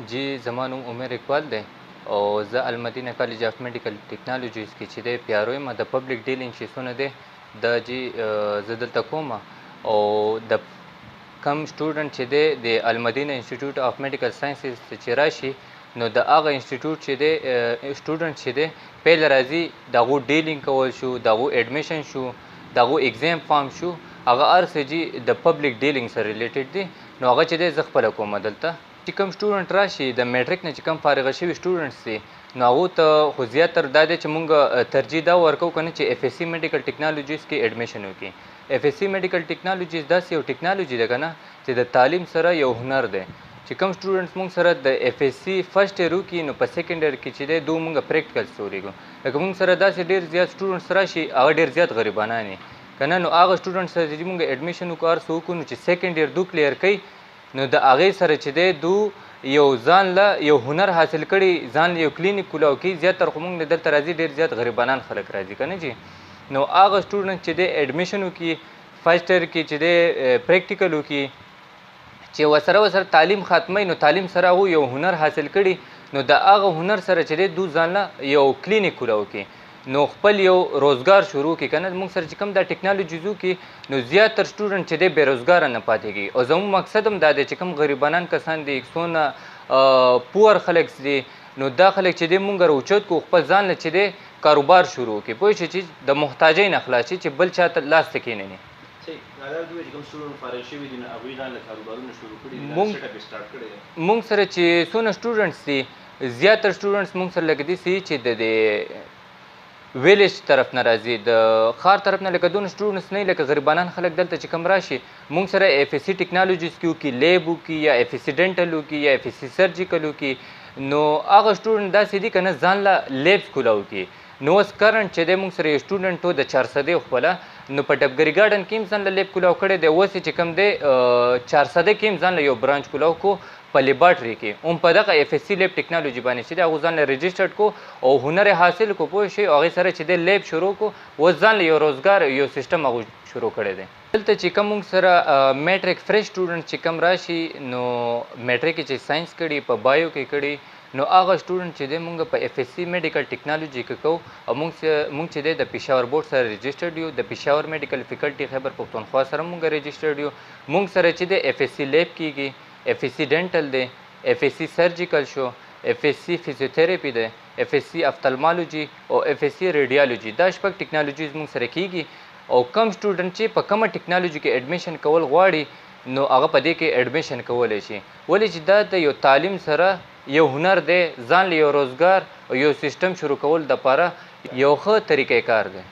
جی زما نوم عمر اقبال دی او زه المدینه کالج اف میډیکل ټیکنالوژیز کې چې دی پیارو یم د پبلک ډیلینګ چې څونه دی دا جی زه دلته کوم او د کم سټوډنټ چې دی د المدینه انسټیټیوټ اف میډیکل ساینسز چې راشي نو د هغه انسټیټیوټ چې دی سټوډنټ چې دی پیل راځي د هغو ډیلینګ کول شو د هغو ایډمیشن شو د هغو ایګزام فارم شو هغه هر څه جي د پبلک ډیلینګ سره ریلیټډ دي نو هغه چې دی زه خپله کوم دلته چې کوم سټوډنټ راشي د میټریک نه چې کوم فارغه شوي سټوډنټس دي نو هغو ته خو زیاتره دا دی چې مونږ ترجیح دا ورکوو که نه چې اف ایس سی میډیکل ټیکنالوجیز کې ایډمیشن وکړي اف ایس سی میډیکل ټیکنالوجیز داسې یو ټیکنالوجي ده که نه چې د تعلیم سره یو هنر دی چې کوم سټوډنټس مونږ سره د اف ایس سی فرسټ ایئر وکړي نو په سیکنډ ایئر کې چې دی دو مونږ پریکټیکل ستورېږو لکه مونږ سره داسې ډېر زیات سټوډنټس راشي هغه ډېر زیات غریبانان دي که نه نو هغه سټوډنټ سره چې مونږ ایډمیشن وکړو هر څه وکړو نو چې سیکنډ ایئر دو کلیر کوي نو د هغې سره چې دی دو یو ځان له یو هنر حاصل کړي ځان له یو کلینیک کولاو کوي زیاتره خو مونږ دلته راځي ډېر زیات غریبانان خلک راځي که نه جي نو هغه سټوډنټ چې دی ایډمیشن وکړي فرسټ ایئر کې چې دی پریکټیکل وکړي چې ورسره تعلیم ختموي نو تعلیم سره هغو یو هنر حاصل کړي نو د هغه هنر سره چې دی دو ځان له یو کلینیک کولاو کوي نو خپل یو روزګار شروع کړي که نه موږ سره چې کوم دا ټیکنالوجي زو کې نو زیاتر سټوډنټ چې دی بېروزګاره نه پاتې کېږي او زموږ مقصد هم دا دی چې کوم غریبانان کسان دي څونه پور خلک دي نو دا خلک چې دی مونږ راوچت کړو خپل ځان له چې دی کاروبار شروع کړي پوه شئ چې د محتاجۍ نه خلاص شي چې بل چا ته لاس ته کښېنوي مونږ سره چې څونه سټوډنټس دي زیاتر سټوډنټس مونږ سره لکه داسې چې د ویلیج طرف نه راځي د ښار طرف نه لکه دونه سټوډنټس نه لکه غریبانان خلک دلته چې کوم راشي مونږ سره اف ایس سی ټیکنالوجیز کې وکړي لیب وکړي یا اف ایس سی ډینټل وکړي یا اف ایس سی سرجیکل وکړي نو هغه سټوډنټ داسې دي که نه ځان له لیبس کولاو کړي نو اوس کرنټ چې دی مونږ سره یو سټوډنټ و د 400 خپله نو په ډبګري ګارډن کې هم ځان له لیب کولاو کړی دی اوس چې کوم دی 400 کې هم ځان له یو برانچ کولاو کو په لیبارټري کې هم په دغه اف ایس سی لیب ټیکنالوجي باندې چې دی هغو ځان له رجسټرډ کو او هنر حاصل کو پوه شئ هغې سره چې دی لیب شروع کو اوس ځان له یو روزګار یو سیسټم هغو شروع کړی دی دلته چې کوم موږ سره میټریک فرش سټوډنټ چې کوم راشي نو میټریک چې ساینس کړي په بایو کې کړي نو هغه سټوډنټ چې دی مونږ په اف ایس سی میډیکل ټیکنالوجي کې کوو او مونږ چې دی د پېښور بورډ سره رجسټرډ یو د پېښور میډیکل فیکلټي خیبر پښتونخوا سره مونږ رجسټرډ یو مونږ سره چې دی اف ایس سی لیب کېږي اف ایس سی ډینټل دی اف ایس سی سرجیکل شو اف ایس سی فزیوتھراپي دی اف ایس سی افثالمالوجي او اف ایس سی ریډیالوجي دا شپږ ټیکنالوجیز مونږ سره کېږي او کم سټوډنټ چې په کومه ټیکنالوجي کې ایډمیشن کول غواړي نو هغه په دې کې ایډمیشن کولی شي ولې چې دا د یو تعلیم سره یو هنر دی ځان له یو روزګار او یو سیسټم شروع کول دپاره یو ښه طریقې کار دی